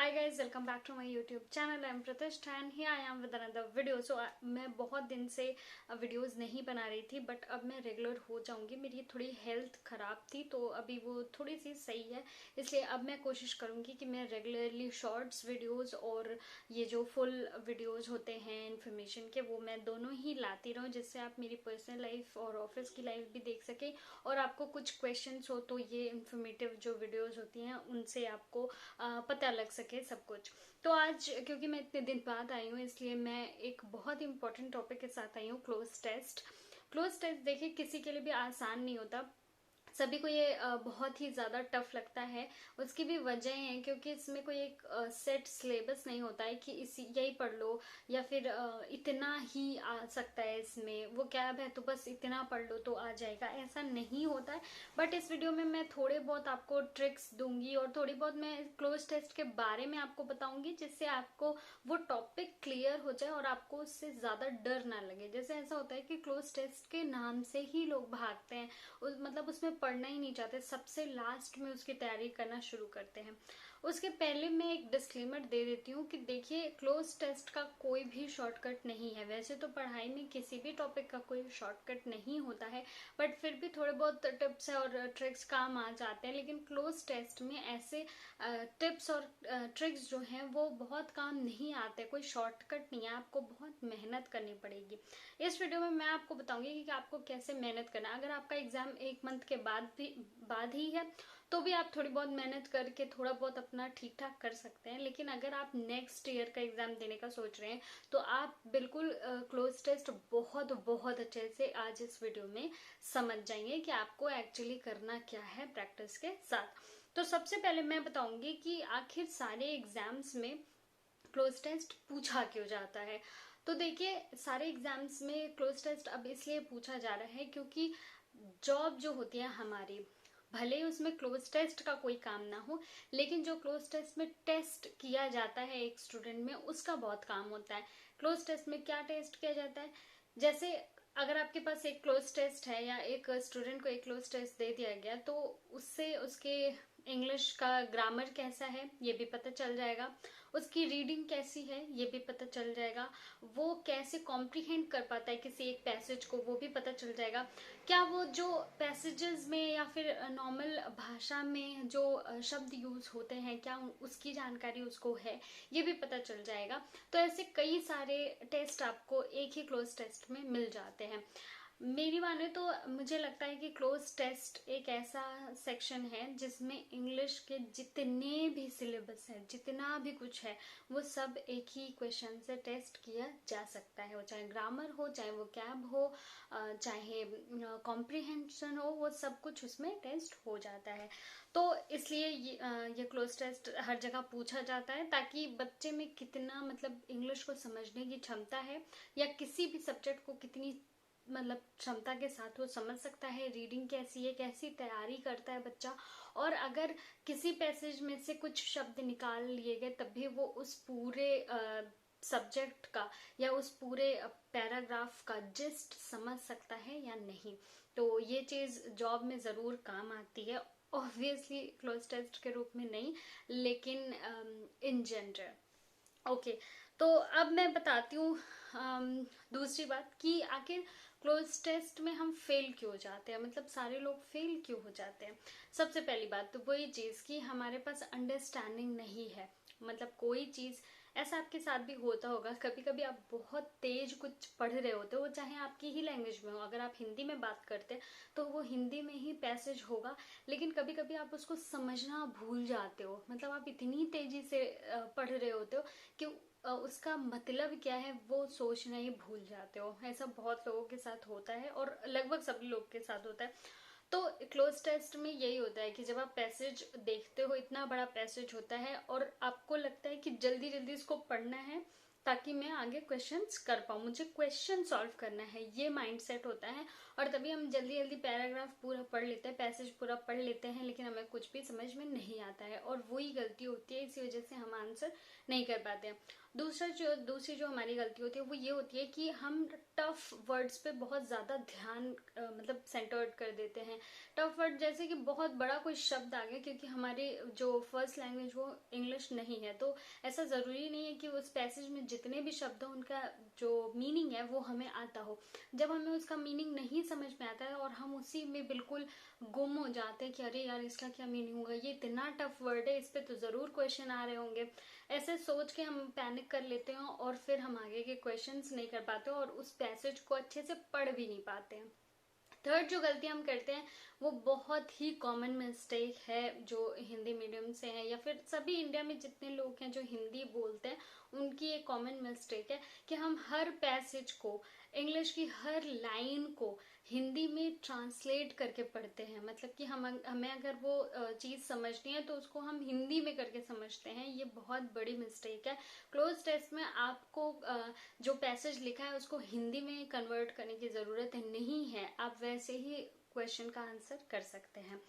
Hi guys, welcome back to my YouTube channel. I'm Pratishtha and here I am with another video. So मैं बहुत दिन से videos नहीं बना रही थी बट अब मैं रेगुलर हो जाऊंगी. मेरी थोड़ी हेल्थ ख़राब थी तो अभी वो थोड़ी सी सही है, इसलिए अब मैं कोशिश करूंगी कि मैं रेगुलरली शॉर्ट्स वीडियोस और ये जो फुल वीडियोस होते हैं इन्फॉर्मेशन के वो मैं दोनों ही लाती रहूं, जिससे आप मेरी पर्सनल लाइफ और ऑफिस की लाइफ भी देख सकें और आपको कुछ क्वेश्चंस हो तो ये इन्फॉर्मेटिव जो वीडियोस होती हैं उनसे आपको पता लग सके सब कुछ. तो आज क्योंकि मैं इतने दिन बाद आई हूँ इसलिए मैं एक बहुत इंपॉर्टेंट टॉपिक के साथ आई हूँ. Cloze test. क्लोज टेस्ट देखिए किसी के लिए भी आसान नहीं होता, सभी को ये बहुत ही ज्यादा टफ लगता है. उसकी भी वजह है क्योंकि इसमें कोई एक सेट सिलेबस नहीं होता है कि इसी यही पढ़ लो या फिर इतना ही आ सकता है. इसमें वो क्या है तो बस इतना पढ़ लो तो आ जाएगा, ऐसा नहीं होता है. बट इस वीडियो में मैं थोड़े बहुत आपको ट्रिक्स दूंगी और थोड़ी बहुत मैं क्लोज टेस्ट के बारे में आपको बताऊंगी, जिससे आपको वो टॉपिक क्लियर हो जाए और आपको उससे ज्यादा डर ना लगे. जैसे ऐसा होता है कि क्लोज टेस्ट के नाम से ही लोग भागते हैं, मतलब उसमें पढ़ना ही नहीं चाहते, सबसे लास्ट में उसकी तैयारी करना शुरू करते हैं. उसके पहले मैं एक डिस्क्लेमर दे देती हूँ कि देखिए क्लोज टेस्ट का कोई भी शॉर्टकट नहीं है. वैसे तो पढ़ाई में किसी भी टॉपिक का कोई शॉर्टकट नहीं होता है, बट फिर भी थोड़े बहुत टिप्स और ट्रिक्स काम आ जाते हैं. लेकिन क्लोज टेस्ट में ऐसे टिप्स और ट्रिक्स जो हैं वो बहुत काम नहीं आते, कोई शॉर्टकट नहीं है, आपको बहुत मेहनत करनी पड़ेगी. इस वीडियो में मैं आपको बताऊंगी कि आपको कैसे मेहनत करना है. अगर आपका एग्जाम एक मंथ के बाद ही है तो भी आप थोड़ी बहुत मेहनत करके थोड़ा बहुत अपना ठीक ठाक कर सकते हैं. लेकिन अगर आप नेक्स्ट ईयर का एग्जाम देने का सोच रहे हैं तो आप बिल्कुल क्लोज टेस्ट बहुत बहुत अच्छे से आज इस वीडियो में समझ जाएंगे कि आपको एक्चुअली करना क्या है प्रैक्टिस के साथ. तो सबसे पहले मैं बताऊंगी कि आखिर सारे एग्जाम्स में क्लोज टेस्ट पूछा क्यों जाता है. तो देखिए सारे एग्जाम्स में क्लोज टेस्ट अब इसलिए पूछा जा रहा है क्योंकि जॉब जो होती है हमारी, भले ही उसमें क्लोज टेस्ट का कोई काम ना हो, लेकिन जो क्लोज टेस्ट में टेस्ट किया जाता है एक स्टूडेंट में उसका बहुत काम होता है. क्लोज टेस्ट में क्या टेस्ट किया जाता है, जैसे अगर आपके पास एक क्लोज टेस्ट है या एक स्टूडेंट को एक क्लोज टेस्ट दे दिया गया तो उससे उसके इंग्लिश का ग्रामर कैसा है ये भी पता चल जाएगा, उसकी रीडिंग कैसी है ये भी पता चल जाएगा, वो कैसे कॉम्प्रिहेंड कर पाता है किसी एक पैसेज को वो भी पता चल जाएगा, क्या वो जो पैसेजेस में या फिर नॉर्मल भाषा में जो शब्द यूज होते हैं क्या उसकी जानकारी उसको है ये भी पता चल जाएगा. तो ऐसे कई सारे टेस्ट आपको एक ही क्लोज टेस्ट में मिल जाते हैं. मेरी माने तो मुझे लगता है कि क्लोज टेस्ट एक ऐसा सेक्शन है जिसमें इंग्लिश के जितने भी सिलेबस है, जितना भी कुछ है, वो सब एक ही क्वेश्चन से टेस्ट किया जा सकता है. वो चाहे ग्रामर हो, चाहे वो कैब हो, चाहे कॉम्प्रिहेंशन हो, वो सब कुछ उसमें टेस्ट हो जाता है. तो इसलिए ये क्लोज टेस्ट हर जगह पूछा जाता है ताकि बच्चे में कितना मतलब इंग्लिश को समझने की क्षमता है या किसी भी सब्जेक्ट को कितनी मतलब क्षमता के साथ वो समझ सकता है, रीडिंग कैसी है, कैसी तैयारी करता है बच्चा, और अगर किसी पैसेज में से कुछ शब्द निकाल लिए गए तब भी वो उस पूरे सब्जेक्ट का या उस पूरे पैराग्राफ का जिस्ट समझ सकता है या नहीं. तो ये चीज जॉब में जरूर काम आती है, ऑब्वियसली क्लोज टेस्ट के रूप में नहीं लेकिन इन जनरल. ओके, तो अब मैं बताती हूँ दूसरी बात कि आखिर क्लोज टेस्ट में हम फेल क्यों हो जाते हैं, मतलब सारे लोग फेल क्यों हो जाते हैं. सबसे पहली बात तो वही चीज कि हमारे पास अंडरस्टैंडिंग नहीं है. मतलब कोई चीज ऐसा आपके साथ भी होता होगा, कभी कभी आप बहुत तेज कुछ पढ़ रहे होते हो, चाहे आपकी ही लैंग्वेज में हो, अगर आप हिंदी में बात करते हैं तो वो हिंदी में ही पैसेज होगा, लेकिन कभी कभी आप उसको समझना भूल जाते हो. मतलब आप इतनी तेजी से पढ़ रहे होते हो कि उसका मतलब क्या है वो सोचना ही भूल जाते हो. ऐसा बहुत लोगों के साथ होता है और लगभग सभी लोग के साथ होता है. तो क्लोज टेस्ट में यही होता है कि जब आप पैसेज देखते हो, इतना बड़ा पैसेज होता है और आपको लगता है कि जल्दी जल्दी इसको पढ़ना है ताकि मैं आगे क्वेश्चंस कर पाऊँ। मुझे क्वेश्चन सॉल्व करना है, ये माइंडसेट होता है। और तभी हम जल्दी जल्दी पैराग्राफ पूरा पढ़ लेते हैं, पैसेज पूरा पढ़ लेते हैं, लेकिन हमें कुछ भी समझ में नहीं आता है और वही गलती होती है। इसी वजह से हम आंसर नहीं कर पाते हैं। दूसरी जो हमारी गलती होती है वो ये होती है कि हम टफ वर्ड्स पे बहुत ज़्यादा ध्यान मतलब सेंटर्ड कर देते हैं। टफ वर्ड जैसे कि बहुत बड़ा कोई शब्द आ गया, क्योंकि हमारी जो फर्स्ट लैंग्वेज वो इंग्लिश नहीं है, तो ऐसा ज़रूरी नहीं है कि उस पैसेज में जितने भी शब्द हो उनका जो मीनिंग है वो हमें आता हो। जब हमें उसका मीनिंग नहीं समझ में आता है और हम उसी में बिल्कुल गुम हो जाते हैं कि अरे यार इसका क्या मीनिंग होगा, ये इतना टफ वर्ड है, इस पे तो ज़रूर क्वेश्चन आ रहे होंगे, ऐसे सोच के हम पैनिक कर लेते हैं और फिर हम आगे के क्वेश्चंस नहीं कर पाते और उस पैसेज को अच्छे से पढ़ भी नहीं पाते हैं। थर्ड जो गलती हम करते हैं वो बहुत ही कॉमन मिस्टेक है जो हिंदी मीडियम से है या फिर सभी इंडिया में जितने लोग हैं जो हिंदी बोलते हैं, उनकी एक कॉमन मिस्टेक है कि हम हर पैसेज को, इंग्लिश की हर लाइन को हिंदी में ट्रांसलेट करके पढ़ते हैं। मतलब कि हमें अगर वो चीज़ समझनी है तो उसको हम हिंदी में करके समझते हैं। ये बहुत बड़ी मिस्टेक है। क्लोज टेस्ट में आपको जो पैसेज लिखा है उसको हिंदी में कन्वर्ट करने की ज़रूरत नहीं है, आप वैसे ही क्वेश्चन का आंसर कर सकते हैं।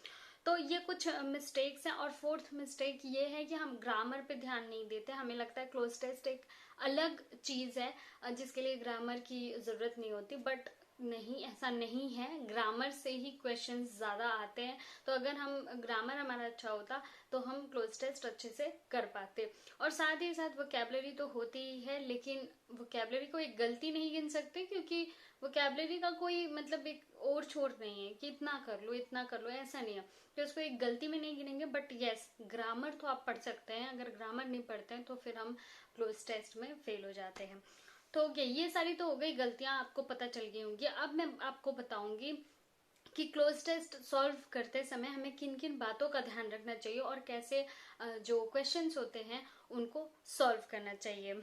तो ये कुछ मिस्टेक्स हैं। और फोर्थ मिस्टेक ये है कि हम ग्रामर पे ध्यान नहीं देते। हमें लगता है क्लोज टेस्ट एक अलग चीज़ है जिसके लिए ग्रामर की ज़रूरत नहीं होती, बट नहीं, ऐसा नहीं है। ग्रामर से ही क्वेश्चंस ज़्यादा आते हैं। तो अगर हम ग्रामर हमारा अच्छा होता तो हम क्लोज टेस्ट अच्छे से कर पाते। और साथ ही साथ वोकैबुलरी तो होती ही है, लेकिन वोकैबुलरी को एक गलती नहीं गिन सकते, क्योंकि वोकैबुलरी का कोई मतलब एक और छोर नहीं है कि इतना कर लो, ऐसा नहीं है कि उसको एक गलती में नहीं गिनेंगे। बट यस, ग्रामर तो आप पढ़ सकते हैं। अगर ग्रामर नहीं पढ़ते हैं तो फिर हम क्लोज टेस्ट में फेल हो जाते हैं। तो ओके, ये सारी तो हो गई गलतियां, आपको पता चल गई होंगी। अब मैं आपको बताऊंगी कि क्लोज टेस्ट सॉल्व करते समय हमें किन किन बातों का ध्यान रखना चाहिए और कैसे जो क्वेश्चंस होते हैं उनको सॉल्व करना चाहिए।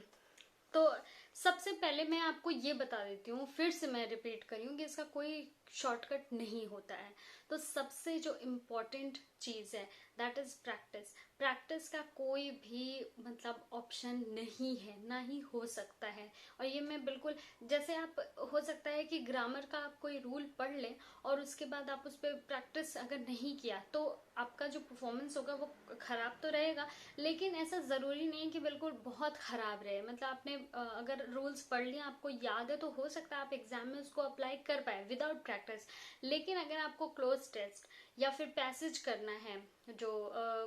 तो सबसे पहले मैं आपको ये बता देती हूँ, फिर से मैं रिपीट करी हूँ कि इसका कोई शॉर्टकट नहीं होता है। तो सबसे जो इम्पोर्टेंट चीज़ है दैट इज प्रैक्टिस। प्रैक्टिस का कोई भी मतलब ऑप्शन नहीं है, ना ही हो सकता है। और ये मैं बिल्कुल, जैसे आप हो सकता है कि ग्रामर का आप कोई रूल पढ़ लें और उसके बाद आप उस पर प्रैक्टिस अगर नहीं किया तो आपका जो परफॉर्मेंस होगा वो खराब तो रहेगा, लेकिन ऐसा ज़रूरी नहीं है कि बिल्कुल बहुत ख़राब रहे। मतलब आपने अगर रूल्स पढ़ लिए, आपको याद है, तो हो सकता है आप एग्जाम में उसको अप्लाई कर पाए विदाउट प्रैक्टिस। लेकिन अगर आपको क्लोज टेस्ट या फिर पैसेज करना है, जो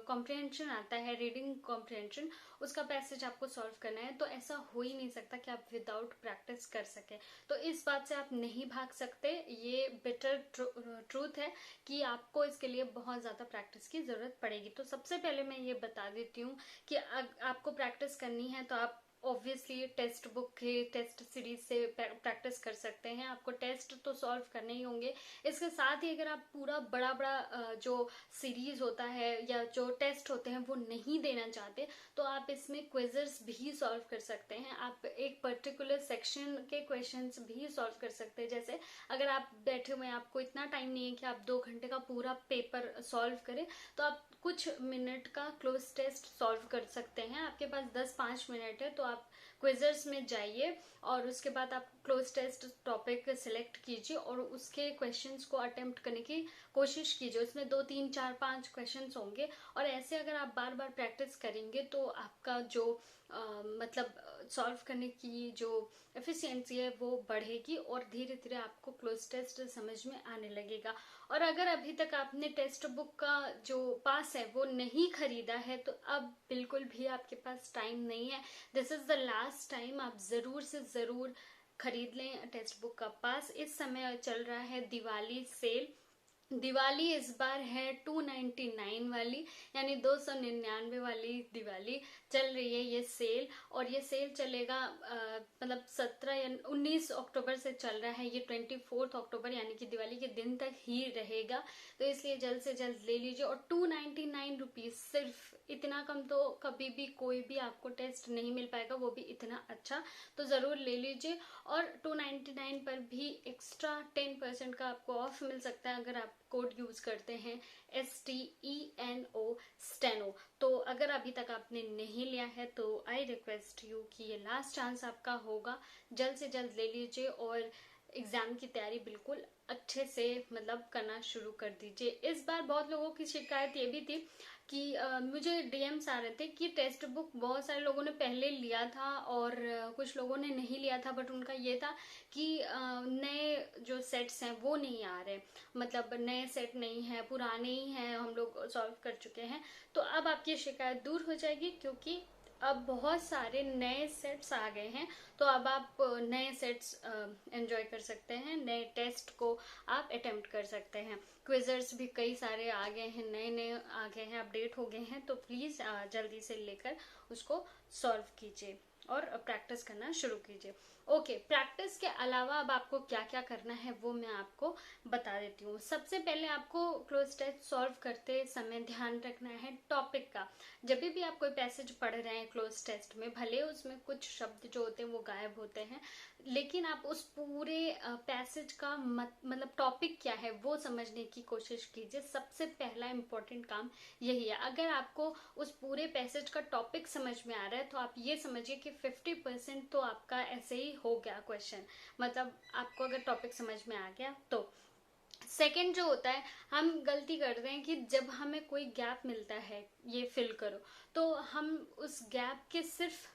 कॉम्प्रिहेंशन आता है, रीडिंग कॉम्प्रिहेंशन, उसका पैसेज आपको सॉल्व करना है, तो ऐसा हो ही नहीं सकता कि आप विदाउट प्रैक्टिस कर सके। तो इस बात से आप नहीं भाग सकते। ये बिटर ट्रूथ है कि आपको इसके लिए बहुत ज़्यादा प्रैक्टिस की ज़रूरत पड़ेगी। तो सबसे पहले मैं ये बता देती हूँ कि आपको प्रैक्टिस करनी है तो आप ऑब्वियसली टेक्स्ट बुक के टेस्ट सीरीज से प्रैक्टिस कर सकते हैं। आपको टेस्ट तो सॉल्व करने ही होंगे। इसके साथ ही अगर आप पूरा बड़ा बड़ा जो सीरीज होता है या जो टेस्ट होते हैं वो नहीं देना चाहते, तो आप इसमें क्विज़र्स भी सॉल्व कर सकते हैं। आप एक पर्टिकुलर सेक्शन के क्वेश्चंस भी सॉल्व कर सकते हैं। जैसे अगर आप बैठे हुए हैं, आपको इतना टाइम नहीं है कि आप 2 घंटे का पूरा पेपर सॉल्व करें, तो आप कुछ मिनट का क्लोज टेस्ट सॉल्व कर सकते हैं। आपके पास 10-5 मिनट है तो आप क्विज़र्स में जाइए और उसके बाद आप क्लोज टेस्ट टॉपिक सिलेक्ट कीजिए और उसके क्वेश्चंस को अटेम्प्ट करने की कोशिश कीजिए। उसमें 2, 3, 4, 5 क्वेश्चंस होंगे और ऐसे अगर आप बार बार प्रैक्टिस करेंगे तो आपका जो मतलब सॉल्व करने की जो एफिशिएंसी है वो बढ़ेगी और धीरे धीरे आपको क्लोज टेस्ट समझ में आने लगेगा। और अगर अभी तक आपने टेक्स्ट बुक का जो पास है वो नहीं खरीदा है तो अब बिल्कुल भी आपके पास टाइम नहीं है। This is the last time, आप ज़रूर से ज़रूर खरीद लें टेक्स्ट बुक का पास। इस समय चल रहा है दिवाली सेल। दिवाली इस बार है 299 वाली, यानी 299 वाली दिवाली चल रही है ये सेल। और ये सेल चलेगा मतलब 17 या 19 अक्टूबर से चल रहा है। ये 24 अक्टूबर यानी कि दिवाली के दिन तक ही रहेगा। तो इसलिए जल्द से जल्द ले लीजिए। और 299 रुपीज, सिर्फ इतना कम तो कभी भी कोई भी आपको टेस्ट नहीं मिल पाएगा, वो भी इतना अच्छा। तो ज़रूर ले लीजिए। और 299 पर भी एक्स्ट्रा 10% का आपको ऑफ मिल सकता है अगर आप कोड यूज करते हैं STENO स्टेनो। तो अगर अभी तक आपने नहीं लिया है तो आई रिक्वेस्ट यू कि ये लास्ट चांस आपका होगा, जल्द से जल्द ले लीजिए और एग्जाम की तैयारी बिल्कुल अच्छे से मतलब करना शुरू कर दीजिए। इस बार बहुत लोगों की शिकायत ये भी थी कि मुझे डीएम्स आ रहे थे कि टेक्स्ट बुक बहुत सारे लोगों ने पहले लिया था और कुछ लोगों ने नहीं लिया था, बट उनका ये था कि नए जो सेट्स हैं वो नहीं आ रहे, मतलब नए सेट नहीं है, पुराने ही हैं, हम लोग सॉल्व कर चुके हैं। तो अब आपकी शिकायत दूर हो जाएगी क्योंकि अब बहुत सारे नए सेट्स आ गए हैं। तो अब आप नए सेट्स एंजॉय कर सकते हैं, नए टेस्ट को आप अटेम्प्ट कर सकते हैं। क्विजर्स भी कई सारे आ गए हैं, नए नए आ गए हैं, अपडेट हो गए हैं। तो प्लीज जल्दी से लेकर उसको सॉल्व कीजिए और प्रैक्टिस करना शुरू कीजिए। ओके, प्रैक्टिस के अलावा अब आपको क्या क्या करना है वो मैं आपको बता देती हूँ। सबसे पहले आपको क्लोज टेस्ट सॉल्व करते समय ध्यान रखना है टॉपिक का। जब भी आप कोई पैसेज पढ़ रहे हैं क्लोज टेस्ट में, भले उसमें कुछ शब्द जो होते हैं वो गायब होते हैं, लेकिन आप उस पूरे पैसेज का मतलब टॉपिक क्या है वो समझने की कोशिश कीजिए। सबसे पहला इंपॉर्टेंट काम यही है। अगर आपको उस पूरे पैसेज का टॉपिक समझ में आ रहा है तो आप ये समझिए कि 50% तो आपका ऐसे ही हो गया क्वेश्चन, मतलब आपको अगर टॉपिक समझ में आ गया तो। सेकंड जो होता है, हम गलती करते हैं कि जब हमें कोई गैप मिलता है ये फिल करो, तो हम उस गैप के सिर्फ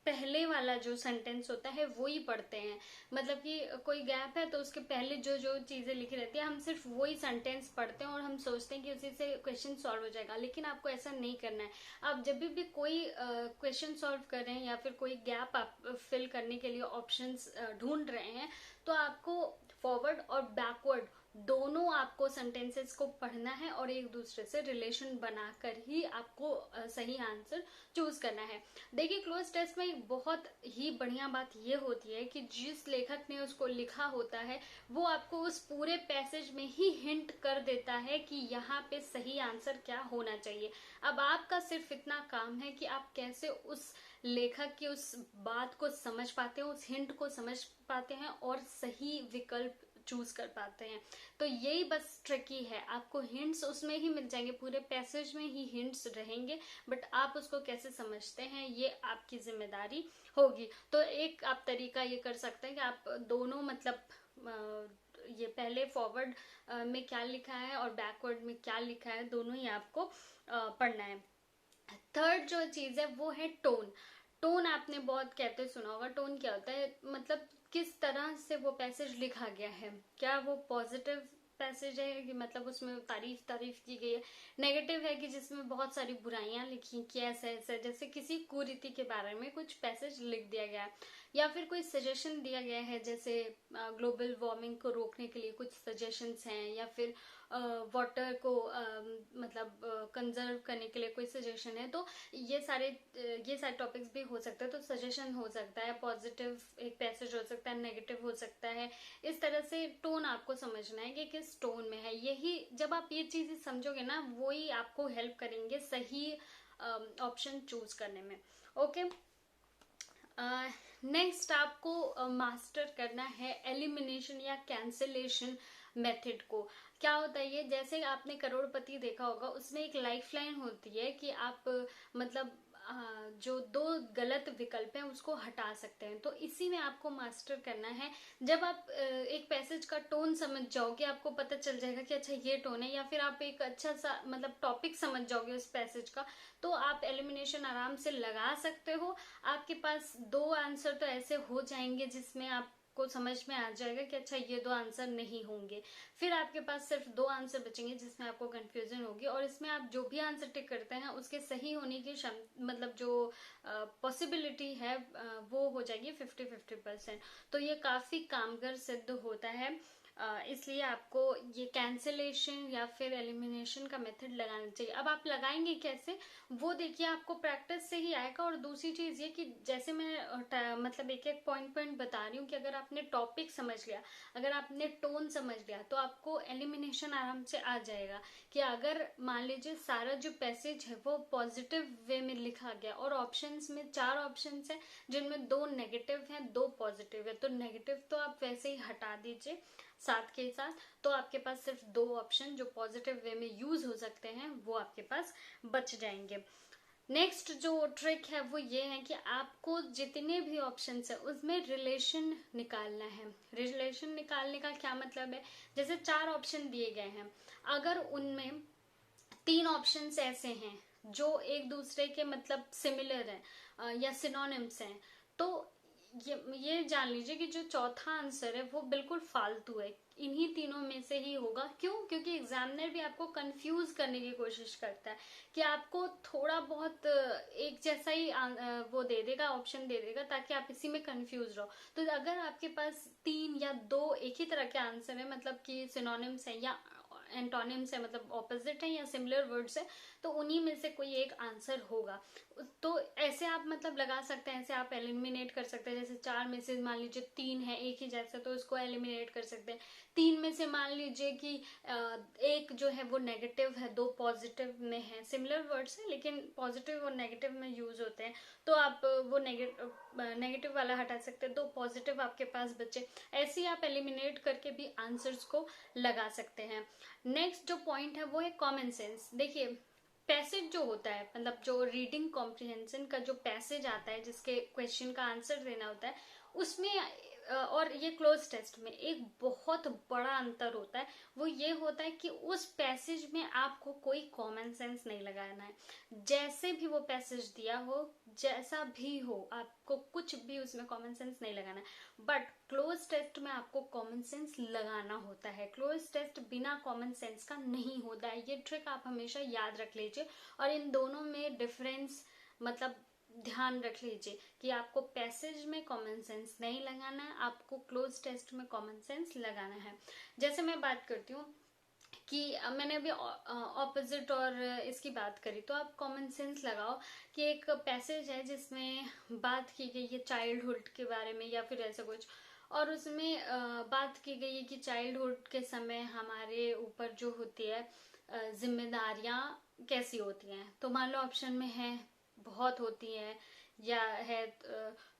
पहले वाला जो सेंटेंस होता है वो ही पढ़ते हैं। मतलब कि कोई गैप है तो उसके पहले जो जो चीजें लिखी रहती है हम सिर्फ वही सेंटेंस पढ़ते हैं और हम सोचते हैं कि उसी से क्वेश्चन सॉल्व हो जाएगा, लेकिन आपको ऐसा नहीं करना है। आप जब भी कोई क्वेश्चन सॉल्व कर रहे हैं या फिर कोई गैप आप फिल करने के लिए ऑप्शंस ढूंढ रहे हैं, तो आपको फॉरवर्ड और बैकवर्ड दोनों आपको सेंटेंसेस को पढ़ना है और एक दूसरे से रिलेशन बनाकर ही आपको सही आंसर चूज करना है। देखिए, क्लोज टेस्ट में एक बहुत ही बढ़िया बात ये होती है कि जिस लेखक ने उसको लिखा होता है वो आपको उस पूरे पैसेज में ही हिंट कर देता है कि यहाँ पे सही आंसर क्या होना चाहिए। अब आपका सिर्फ इतना काम है कि आप कैसे उस लेखक की उस बात को समझ पाते हैं, उस हिंट को समझ पाते हैं और सही विकल्प चूज कर पाते हैं। तो यही बस ट्रिकी है, आपको हिंट्स उसमें ही मिल जाएंगे, पूरे पैसेज में ही हिंट्स रहेंगे, बट आप उसको कैसे समझते हैं ये आपकी जिम्मेदारी होगी। तो एक आप तरीका ये कर सकते हैं कि आप दोनों मतलब ये पहले फॉरवर्ड में क्या लिखा है और बैकवर्ड में क्या लिखा है दोनों ही आपको पढ़ना है। थर्ड जो चीज है वो है टोन। टोन आपने बहुत कहते सुना होगा। टोन क्या होता है, मतलब किस तरह से वो पैसेज लिखा गया है। क्या वो पॉजिटिव पैसेज है कि मतलब उसमें तारीफ की गई है, नेगेटिव है कि जिसमें बहुत सारी बुराइयां लिखी कि ऐसा ऐसा, जैसे किसी कुरीति के बारे में कुछ पैसेज लिख दिया गया है, या फिर कोई सजेशन दिया गया है, जैसे ग्लोबल वार्मिंग को रोकने के लिए कुछ सजेशंस हैं, या फिर वाटर को मतलब कंजर्व करने के लिए कोई सजेशन है। तो ये सारे टॉपिक्स भी हो सकते हैं। तो सजेशन हो सकता है, पॉजिटिव एक पैसेज हो सकता है, नेगेटिव हो सकता है। इस तरह से टोन आपको समझना है कि किस टोन में है। यही जब आप ये चीजें समझोगे ना, वो ही आपको हेल्प करेंगे सही ऑप्शन चूज करने में। ओके, नेक्स्ट आपको मास्टर करना है एलिमिनेशन या कैंसिलेशन मेथड को। क्या होता है ये, जैसे आपने करोड़पति देखा होगा, उसमें एक लाइफ लाइन होती है कि आप मतलब जो दो गलत विकल्प हैं उसको हटा सकते हैं। तो इसी में आपको मास्टर करना है। जब आप एक पैसेज का टोन समझ जाओगे, आपको पता चल जाएगा कि अच्छा ये टोन है, या फिर आप एक अच्छा सा मतलब टॉपिक समझ जाओगे उस पैसेज का, तो आप एलिमिनेशन आराम से लगा सकते हो। आपके पास दो आंसर तो ऐसे हो जाएंगे जिसमें आपको समझ में आ जाएगा कि अच्छा ये दो आंसर नहीं होंगे। फिर आपके पास सिर्फ दो आंसर बचेंगे जिसमें आपको कंफ्यूजन होगी, और इसमें आप जो भी आंसर टिक करते हैं उसके सही होने की मतलब जो पॉसिबिलिटी है वो हो जाएगी 50-50%। तो ये काफी कामगर सिद्ध होता है। इसलिए आपको ये कैंसिलेशन या फिर एलिमिनेशन का मेथड लगाना चाहिए। अब आप लगाएंगे कैसे वो देखिए, आपको प्रैक्टिस से ही आएगा। और दूसरी चीज ये कि जैसे मैं मतलब एक एक पॉइंट बता रही हूँ कि अगर आपने टॉपिक समझ लिया, अगर आपने टोन समझ लिया, तो आपको एलिमिनेशन आराम से आ जाएगा। कि अगर मान लीजिए सारा जो पैसेज है वो पॉजिटिव वे में लिखा गया और ऑप्शंस में 4 ऑप्शंस है जिनमें 2 नेगेटिव हैं 2 पॉजिटिव है, तो नेगेटिव तो आप वैसे ही हटा दीजिए। साथ के साथ, तो आपके पास सिर्फ 2 ऑप्शन जो पॉजिटिव वे में यूज हो सकते हैं वो आपके पास बच जाएंगे। नेक्स्ट जो ट्रिक है वो ये है कि आपको जितने भी ऑप्शंस है उसमें रिलेशन निकालना है। रिलेशन निकालने का क्या मतलब है, जैसे 4 ऑप्शन दिए गए हैं, अगर उनमें 3 ऑप्शंस ऐसे हैं जो एक दूसरे के मतलब सिमिलर है या सिनोनिम्स हैं, तो ये जान लीजिए कि जो चौथा आंसर है वो बिल्कुल फालतू है, इन्हीं तीनों में से ही होगा। क्यों? क्योंकि एग्जामिनर भी आपको कंफ्यूज करने की कोशिश करता है कि आपको थोड़ा बहुत एक जैसा ही वो दे देगा, ऑप्शन दे देगा, ताकि आप इसी में कंफ्यूज रहो। तो अगर आपके पास 3 या 2 एक ही तरह के आंसर है, मतलब कि सिनोनिम्स है या एंटोनिम्स है, मतलब ऑपोजिट है या सिमिलर वर्ड्स है, तो उन्हीं में से कोई एक आंसर होगा। तो ऐसे आप मतलब लगा सकते हैं, ऐसे आप एलिमिनेट कर सकते हैं। जैसे 4 में से मान लीजिए 3 है एक ही जैसा, तो उसको एलिमिनेट कर सकते हैं। 3 में से मान लीजिए कि एक जो है वो नेगेटिव है, 2 पॉजिटिव में है, सिमिलर वर्ड्स है लेकिन पॉजिटिव और नेगेटिव में यूज होते हैं, तो आप वो नेगेटिव वाला हटा सकते हैं, 2 पॉजिटिव आपके पास बचे। ऐसे ही आप एलिमिनेट करके भी आंसर्स को लगा सकते हैं। नेक्स्ट जो पॉइंट है वो है कॉमन सेंस। देखिए, पैसेज जो होता है, मतलब जो रीडिंग कॉम्प्रिहेंशन का जो पैसेज आता है जिसके क्वेश्चन का आंसर देना होता है, उसमें और ये क्लोज टेस्ट में एक बहुत बड़ा अंतर होता है। वो ये होता है कि उस पैसेज में आपको कोई कॉमन सेंस नहीं लगाना है, जैसे भी वो पैसेज दिया हो, जैसा भी हो, आपको कुछ भी उसमें कॉमन सेंस नहीं लगाना है। बट क्लोज टेस्ट में आपको कॉमन सेंस लगाना होता है। क्लोज टेस्ट बिना कॉमन सेंस का नहीं होता है, ये ट्रिक आप हमेशा याद रख लीजिए। और इन दोनों में डिफरेंस मतलब ध्यान रख लीजिए कि आपको पैसेज में कॉमन सेंस नहीं लगाना है, आपको क्लोज टेस्ट में कॉमन सेंस लगाना है। जैसे मैं बात करती हूँ कि मैंने अभी ऑपोजिट और इसकी बात करी, तो आप कॉमन सेंस लगाओ कि एक पैसेज है जिसमें बात की गई है चाइल्डहुड के बारे में या फिर ऐसा कुछ, और उसमें बात की गई है कि चाइल्डहुड के समय हमारे ऊपर जो होती है जिम्मेदारियां कैसी होती हैं। तो मान लो ऑप्शन में है बहुत होती है, या है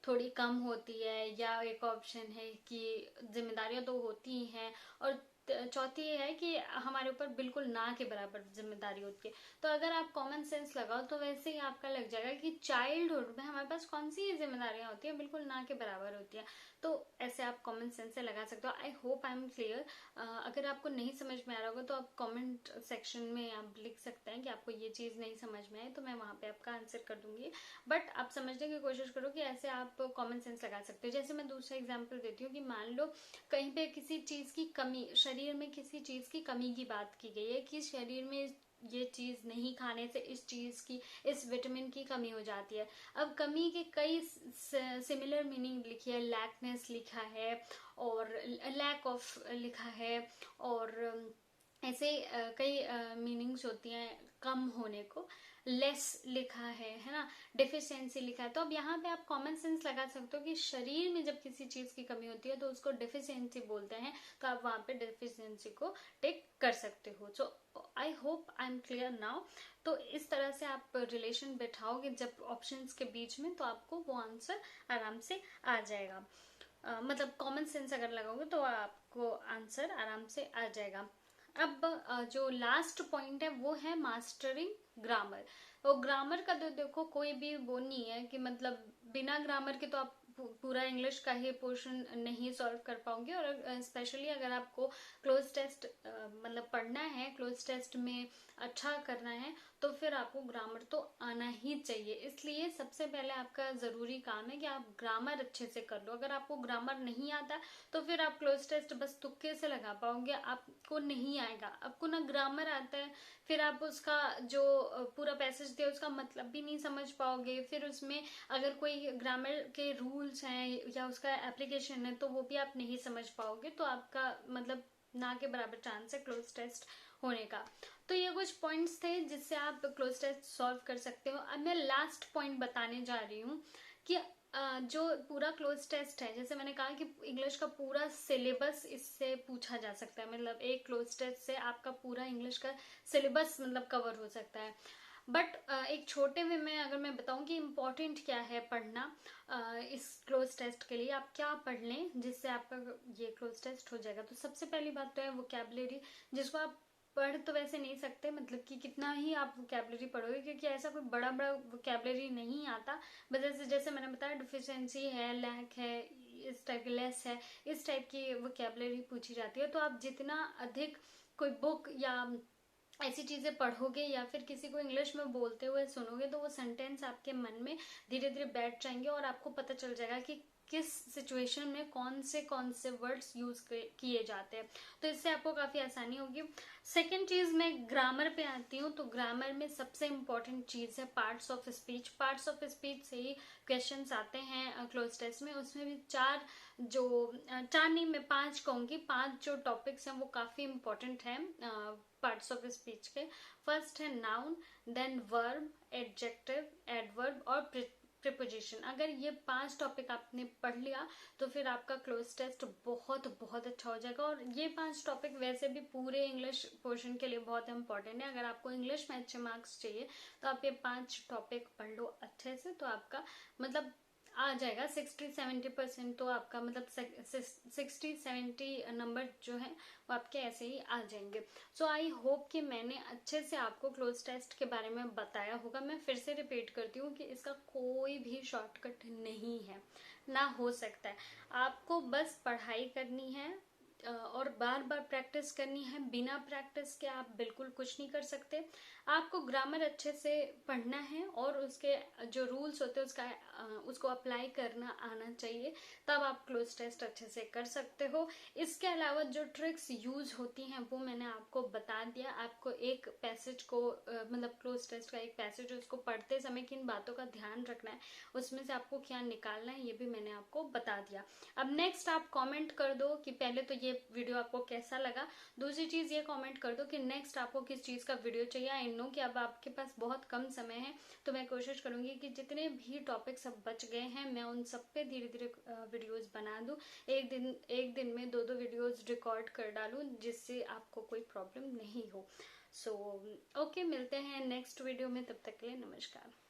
थोड़ी कम होती है, या एक ऑप्शन है कि जिम्मेदारियां तो होती हैं, और चौथी है कि हमारे ऊपर बिल्कुल ना के बराबर जिम्मेदारी होती है। तो अगर आप कॉमन सेंस लगाओ तो वैसे ही आपका लग जाएगा कि चाइल्डहुड में हमारे पास कौन सी जिम्मेदारियां होती है, बिल्कुल ना के बराबर होती है। तो ऐसे आप कॉमन सेंस से लगा सकते हो। आई होप आई एम क्लियर। अगर आपको नहीं समझ में आ रहा होगा तो आप कमेंट सेक्शन में आप लिख सकते हैं कि आपको ये चीज नहीं समझ में आई, तो मैं वहां पे आपका आंसर कर दूंगी। बट आप समझने की कोशिश करो कि ऐसे आप कॉमन सेंस लगा सकते हो। जैसे मैं दूसरा एग्जाम्पल देती हूँ कि मान लो कहीं पे किसी चीज की कमी, शरीर में किसी चीज की कमी की बात की गई है कि शरीर में ये चीज नहीं खाने से इस चीज की, इस विटामिन की कमी हो जाती है। अब कमी के कई सिमिलर मीनिंग लिखी है, लैकनेस लिखा है और लैक ऑफ लिखा है, और ऐसे कई मीनिंग्स होती हैं कम होने को। लेस लिखा है ना, डिफिशियंसी लिखा है। तो अब यहाँ पे आप कॉमन सेंस लगा सकते हो कि शरीर में जब किसी चीज की कमी होती है तो उसको डिफिशियंसी बोलते हैं, तो आप वहां पे डिफिशियंसी को टेक कर सकते हो। So I hope I am clear now. तो इस तरह से आप रिलेशन बैठाओगे जब ऑप्शंस के बीच में, तो आपको वो आंसर आराम से आ जाएगा। मतलब कॉमन सेंस अगर लगाओगे तो आपको आंसर आराम से आ जाएगा। अब जो लास्ट पॉइंट है वो है मास्टरिंग ग्रामर। तो ग्रामर का तो देखो कोई भी वो नहीं है कि मतलब बिना ग्रामर के तो आप पूरा इंग्लिश का ही पोर्शन नहीं सॉल्व कर पाओगे। और स्पेशली अगर आपको क्लोज टेस्ट मतलब पढ़ना है, क्लोज टेस्ट में अच्छा करना है, तो फिर आपको ग्रामर तो आना ही चाहिए। इसलिए सबसे पहले आपका जरूरी काम है कि आप ग्रामर अच्छे से कर लो। अगर आपको ग्रामर नहीं आता तो फिर आप क्लोज टेस्ट बस तुक्के से लगा पाओगे, आपको नहीं आएगा। आपको ना ग्रामर आता है, फिर आप उसका जो पूरा पैसेज दिया उसका मतलब भी नहीं समझ पाओगे। फिर उसमें अगर कोई ग्रामर के रूल्स हैं या उसका एप्लीकेशन है तो वो भी आप नहीं समझ पाओगे। तो आपका मतलब ना के बराबर चांस है क्लोज टेस्ट होने का। तो ये कुछ पॉइंट्स थे जिससे आप क्लोज टेस्ट सॉल्व कर सकते हो। अब मैं लास्ट पॉइंट बताने जा रही हूँ कि जो पूरा क्लोज टेस्ट है, जैसे मैंने कहा कि इंग्लिश का पूरा सिलेबस इससे पूछा जा सकता है। मतलब एक क्लोज टेस्ट से आपका पूरा इंग्लिश का सिलेबस मतलब कवर हो सकता है। बट एक छोटे वे में अगर मैं बताऊं कि इम्पोर्टेंट क्या है पढ़ना इस क्लोज टेस्ट के लिए, आप क्या पढ़ लें जिससे आपका ये क्लोज टेस्ट हो जाएगा। तो सबसे पहली बात तो है वोकैबुलरी, जिसको आप पढ़ तो वैसे नहीं सकते, मतलब कि कितना ही आप वोकैबुलरी पढ़ोगे, क्योंकि ऐसा कोई बड़ा बड़ा वोकैबुलरी नहीं आता। बस जैसे मैंने बताया डिफिशिएंसी है, लैक है, इस टाइप की लेस है, इस टाइप की वोकैबुलरी पूछी जाती है। तो आप जितना अधिक कोई बुक या ऐसी चीजें पढ़ोगे या फिर किसी को इंग्लिश में बोलते हुए सुनोगे तो वो सेंटेंस आपके मन में धीरे धीरे बैठ जाएंगे और आपको पता चल जाएगा कि किस सिचुएशन में कौन से वर्ड्स यूज किए जाते हैं। तो इससे आपको काफी आसानी होगी। सेकेंड चीज, मैं ग्रामर पे आती हूँ। तो ग्रामर में सबसे इंपॉर्टेंट चीज है parts of speech. Parts of speech से ही क्वेश्चंस आते हैं क्लोज टेस्ट में। उसमें भी चार नहीं, मैं 5 कहूंगी। 5 जो टॉपिक्स हैं वो काफी इंपॉर्टेंट है पार्ट्स ऑफ स्पीच के। फर्स्ट है noun, then verb, adjective, adverb और प्रीपोजिशन। अगर ये 5 टॉपिक आपने पढ़ लिया तो फिर आपका क्लोज टेस्ट बहुत बहुत अच्छा हो जाएगा। और ये 5 टॉपिक वैसे भी पूरे इंग्लिश पोर्शन के लिए बहुत इंपॉर्टेंट है। अगर आपको इंग्लिश में अच्छे मार्क्स चाहिए तो आप ये 5 टॉपिक पढ़ लो अच्छे से, तो आपका मतलब आ जाएगा 60-70%। तो आपका मतलब 60-70 नंबर जो है वो आपके ऐसे ही आ जाएंगे। सो आई होप कि मैंने अच्छे से आपको क्लोज टेस्ट के बारे में बताया होगा। मैं फिर से रिपीट करती हूँ कि इसका कोई भी शॉर्टकट नहीं है, ना हो सकता है। आपको बस पढ़ाई करनी है और बार बार प्रैक्टिस करनी है। बिना प्रैक्टिस के आप बिल्कुल कुछ नहीं कर सकते। आपको ग्रामर अच्छे से पढ़ना है और उसके जो रूल्स होते हैं उसको अप्लाई करना आना चाहिए, तब आप क्लोज टेस्ट अच्छे से कर सकते हो। इसके अलावा जो ट्रिक्स यूज होती हैं वो मैंने आपको बता दिया। आपको एक पैसेज को मतलब क्लोज टेस्ट का एक पैसेज है, उसको पढ़ते समय किन बातों का ध्यान रखना है, उसमें से आपको क्या निकालना है, ये भी मैंने आपको बता दिया। अब नेक्स्ट आप कमेंट कर दो कि पहले तो ये वीडियो आपको कैसा लगा। दूसरी चीज ये कमेंट कर दो कि नेक्स्ट आपको किस चीज का वीडियो चाहिए। आई नो कि अब आपके पास बहुत कम समय है, तो मैं कोशिश करूंगी कि जितने भी टॉपिक्स अब बच गए हैं मैं उन सब पे धीरे धीरे वीडियोस बना दूं। एक दिन में 2 वीडियोस रिकॉर्ड कर डालूं, जिससे आपको कोई प्रॉब्लम नहीं हो। सो ओके, मिलते हैं नेक्स्ट वीडियो में, तब तक के लिए नमस्कार।